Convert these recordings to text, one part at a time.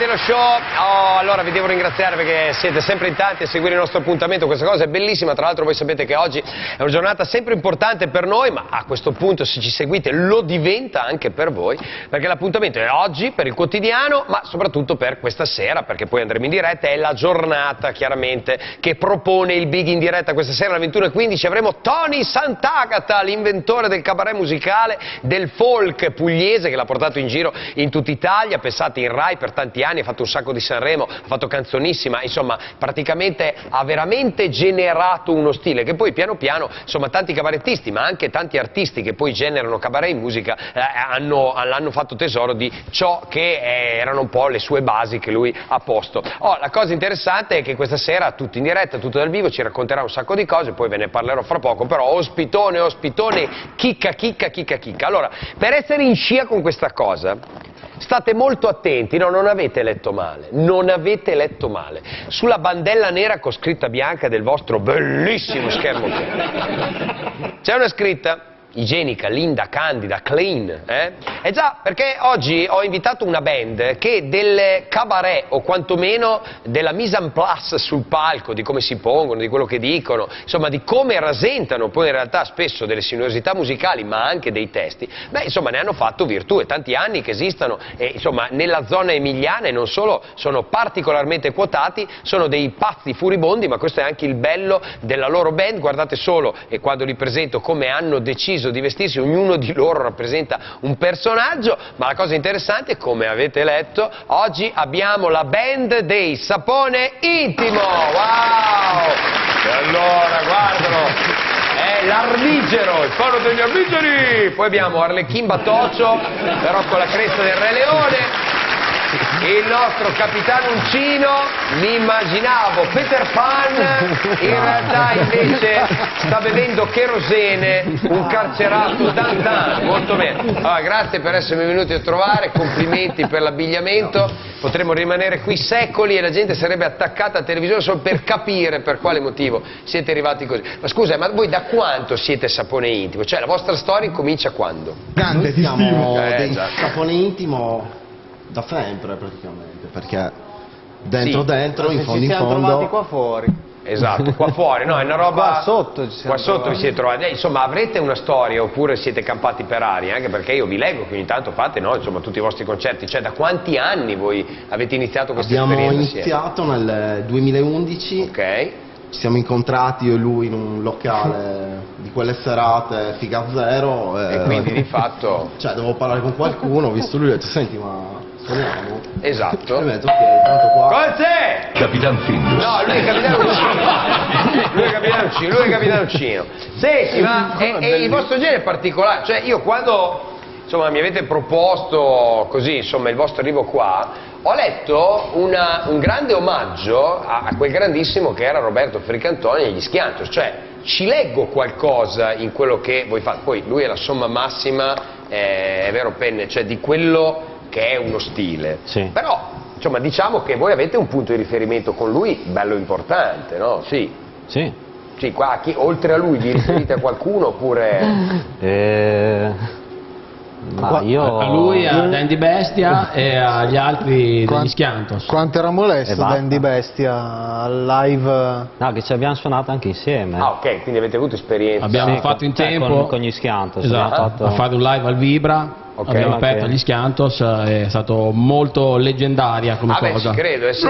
bentornati allo show. Oh, allora vi devo ringraziare perché siete sempre in tanti a seguire il nostro appuntamento, questa cosa è bellissima, tra l'altro voi sapete che oggi è una giornata sempre importante per noi, ma a questo punto se ci seguite lo diventa anche per voi, perché l'appuntamento è oggi per il quotidiano, ma soprattutto per questa sera, perché poi andremo in diretta, è la giornata chiaramente che propone il Big in diretta questa sera alle 21:15, avremo Tony Sant'Agata, l'inventore del cabaret musicale, del folk pugliese che l'ha portato in giro in tutta Italia, pensate in Rai per tanti anni, ha fatto un sacco di Sanremo, ha fatto Canzonissima, insomma praticamente ha veramente generato uno stile che poi piano piano, insomma tanti cabarettisti ma anche tanti artisti che poi generano cabaret in musica l'hanno fatto tesoro di ciò che erano un po' le sue basi che lui ha posto. La cosa interessante è che questa sera tutto in diretta, tutto dal vivo, ci racconterà un sacco di cose, poi ve ne parlerò fra poco, però ospitone, chicca. Allora, per essere in scia con questa cosa, state molto attenti, no, non avete letto male, sulla bandella nera con scritta bianca del vostro bellissimo schermo c'è una scritta igienica, linda, candida, clean, Eh già, perché oggi ho invitato una band che del cabaret, o quantomeno della mise en place sul palco, di come si pongono, di quello che dicono, insomma di come rasentano poi in realtà spesso delle sinuosità musicali, ma anche dei testi, beh insomma ne hanno fatto virtù, e tanti anni che esistono, e insomma nella zona emiliana e non solo, sono particolarmente quotati, sono dei pazzi furibondi, ma questo è anche il bello della loro band, guardate solo, e quando li presento, come hanno deciso di vestirsi, ognuno di loro rappresenta un personaggio, ma la cosa interessante è, come avete letto, oggi abbiamo la band dei Sapone Intimo, wow! E allora, guardalo, è l'Armigero, il faro degli Armigeri, poi abbiamo Arlecchin Batoccio, però con la cresta del Re Leone, il nostro Capitano Uncino, mi immaginavo Peter Pan, in realtà invece sta bevendo cherosene, un carcerato Dantan, molto bene. Allora, grazie per essermi venuti a trovare, complimenti per l'abbigliamento, potremmo rimanere qui secoli e la gente sarebbe attaccata alla televisione solo per capire per quale motivo siete arrivati così. Ma scusa, ma voi da quanto siete Sapone Intimo? Cioè la vostra storia comincia quando? Noi siamo dei Sapone Intimo da sempre praticamente, perché dentro, in fondo, ci siamo trovati qua fuori. Esatto, qua fuori, no, è una roba... Qua sotto ci siamo vi siete trovati. Insomma, avrete una storia oppure siete campati per aria? Anche perché io vi leggo che ogni tanto fate, no, insomma, tutti i vostri concerti. Cioè, da quanti anni voi avete iniziato questa esperienza? Abbiamo iniziato nel 2011. Ok. Ci siamo incontrati io e lui in un locale di quelle serate figa zero. E quindi di fatto... Cioè, dovevo parlare con qualcuno, ho visto lui e ho detto, senti, ma... suoniamo? Esatto. E ho detto, ok, tanto qua... Con te! Capitan Findus. No, lui è Capitano Uncino. Lui è Capitano Uncino. Senti, ma il vostro genere è particolare. Cioè, io quando, insomma, mi avete proposto così, insomma, il vostro arrivo qua, ho letto un grande omaggio a quel grandissimo che era Roberto Fricantoni e gli Schiantos. Cioè, ci leggo qualcosa in quello che voi fate. Poi lui è la somma massima, è vero Penne, cioè di quello che è uno stile, sì. Però insomma diciamo che voi avete un punto di riferimento con lui bello importante, no? Sì. Qua oltre a lui vi riferite a qualcuno oppure... Ma io... A lui, a Dandy Bestia e agli altri degli Schiantos. Quanto era molesto Dandy Bestia al live? No, che ci abbiamo suonato anche insieme. Ah, ok, quindi avete avuto esperienza. Abbiamo fatto in tempo con gli Schiantos. Esatto, a fare un live al Vibra. Okay. Abbiamo aperto agli Schiantos, è stato molto leggendaria come cosa. Ci credo, sì.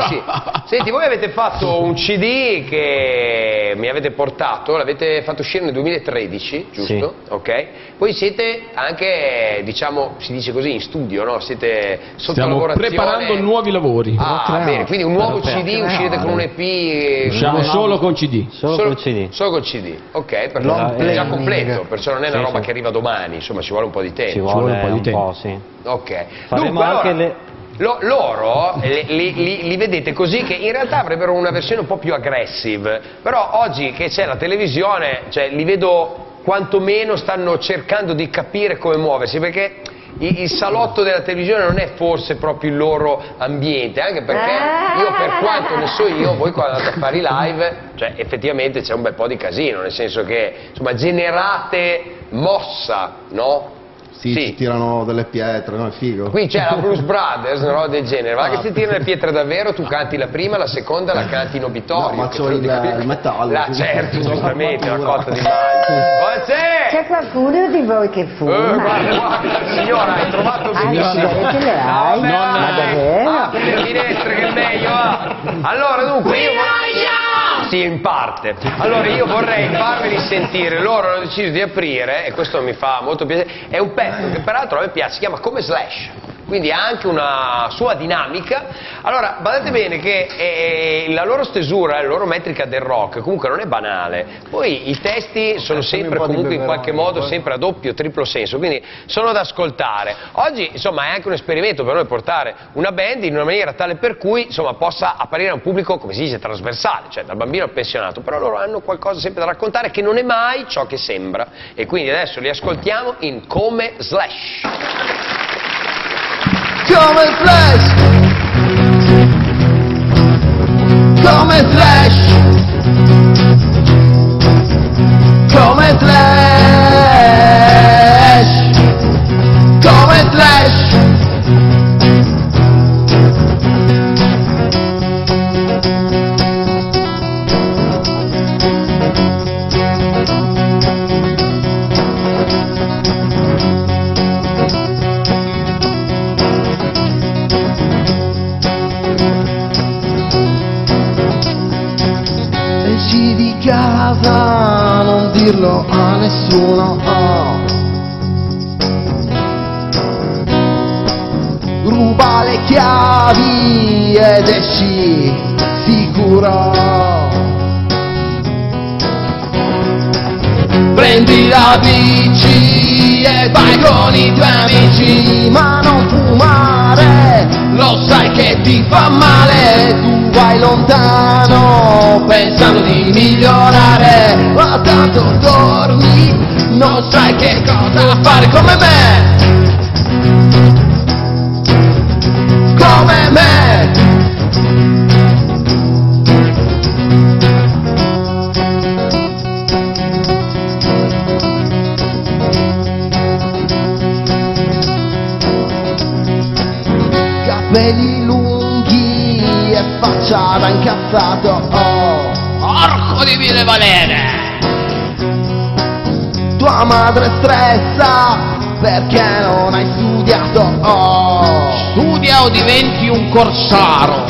Senti, voi avete fatto un CD che mi avete portato, l'avete fatto uscire nel 2013, giusto? Sì. Ok. Poi siete anche, diciamo, si dice così, in studio, no? Siete sotto lavorazione. Stiamo preparando nuovi lavori. Bene, quindi un nuovo CD, uscite con un EP... Usciamo solo con CD. Solo con CD. Solo con CD, ok, perché è già completo, perciò non è una roba che arriva domani, insomma ci vuole un po' di tempo. Ci vuole un po', sì. Ok. Faremo Dunque, anche allora, loro li vedete così, che in realtà avrebbero una versione un po' più aggressive, però oggi che c'è la televisione, cioè li vedo quantomeno stanno cercando di capire come muoversi, perché il salotto della televisione non è forse proprio il loro ambiente, anche perché io, per quanto ne so io, voi quando andate a fare i live, cioè effettivamente c'è un bel po' di casino, nel senso che insomma generate mossa, no? Sì, ci tirano delle pietre, no, è figo. Qui c'è la Blues Brothers, una roba del genere, ma che si tirano le pietre davvero, tu canti la prima, la seconda la canti in obitorio. No, ma c'ho il metallo. Certo, giustamente, una cotta di mano. C'è qualcuno di voi che fuma? Guarda, signora, hai trovato benissimo. Le sigarette le hai? Ma davvero? Apri le finestre che è meglio, va. Allora, dunque, io... Sì, in parte. Allora io vorrei farveli sentire, loro hanno deciso di aprire, e questo mi fa molto piacere, è un pezzo che peraltro a me piace, si chiama Come Slash, quindi ha anche una sua dinamica. Allora, badate bene che la loro stesura, la loro metrica del rock comunque non è banale, poi i testi sono sempre comunque in qualche modo sempre a doppio, triplo senso, quindi sono da ascoltare. Oggi insomma è anche un esperimento per noi portare una band in una maniera tale per cui insomma possa apparire a un pubblico, come si dice, trasversale, cioè dal bambino al pensionato, però loro hanno qualcosa sempre da raccontare che non è mai ciò che sembra, e quindi adesso li ascoltiamo in Come Slash. Come Slash, come Slash, come Slash, come Slash. Casa, non dirlo a nessuno, ruba le chiavi ed esci sicuro, prendi la bici e vai con i tuoi amici, ma non fumare, lo sai che ti fa male, tu vai lontano pensando di migliorare, ma tanto dormi, non sai che cosa fare come me, come me. Capelli lunghi e faccia da incazzato, orco di Mille Valere. Tua madre stressa perché non hai studiato, studia o diventi un corsaro.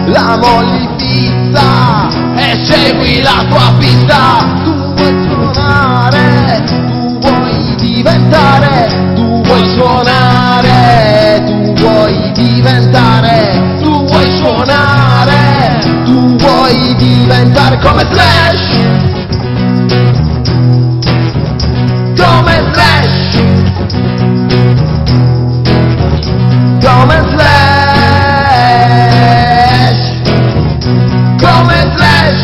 La moglie fissa e segui la tua pista, tu vuoi suonare, tu vuoi diventare, tu vuoi suonare, tu vuoi diventare, tu vuoi suonare, tu vuoi diventare come Slash, come Slash, come Slash, come Slash.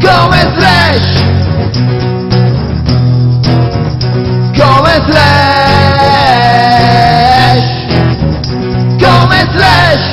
Come Slash, come Slash, come Slash.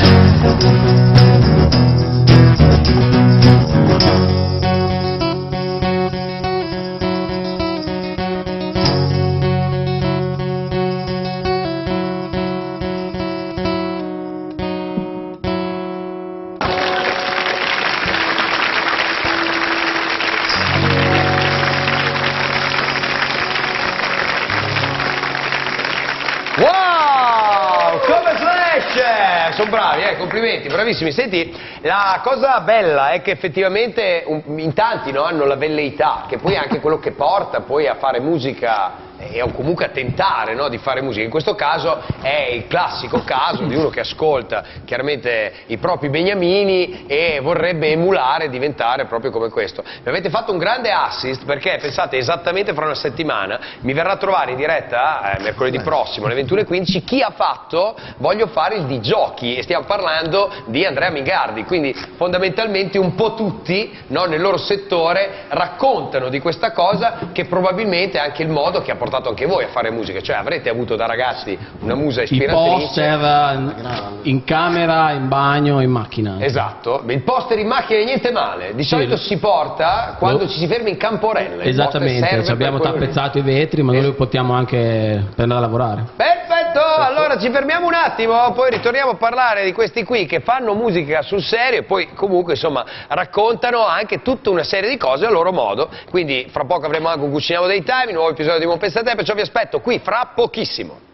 sono bravi, complimenti, bravissimi. Senti, la cosa bella è che effettivamente in tanti, no, hanno la velleità, che poi è anche quello che porta poi a fare musica o comunque a tentare, no, di fare musica. In questo caso è il classico caso di uno che ascolta chiaramente i propri beniamini e vorrebbe emulare e diventare proprio come questo. Mi avete fatto un grande assist perché, pensate, esattamente fra una settimana mi verrà a trovare in diretta mercoledì prossimo alle 21:15 chi ha fatto Voglio fare il di giochi, e stiamo parlando di Andrea Mingardi, quindi fondamentalmente un po' tutti, no, nel loro settore raccontano di questa cosa, che probabilmente è anche il modo che ha portato anche voi a fare musica, cioè avrete avuto da ragazzi una musa ispiratrice. I poster in camera, in bagno, in macchina. Esatto, il poster in macchina è niente male, di solito si porta quando ci si ferma in Camporella. Esattamente, abbiamo tappezzato i vetri, ma noi lo portiamo anche per andare a lavorare. Perfetto, allora ci fermiamo un attimo, poi ritorniamo a parlare di questi qui che fanno musica sul serio e poi comunque insomma raccontano anche tutta una serie di cose a loro modo, quindi fra poco avremo anche un Cuciniamo dei Time, un nuovo episodio di Buon Pensa a Te, perciò vi aspetto qui fra pochissimo.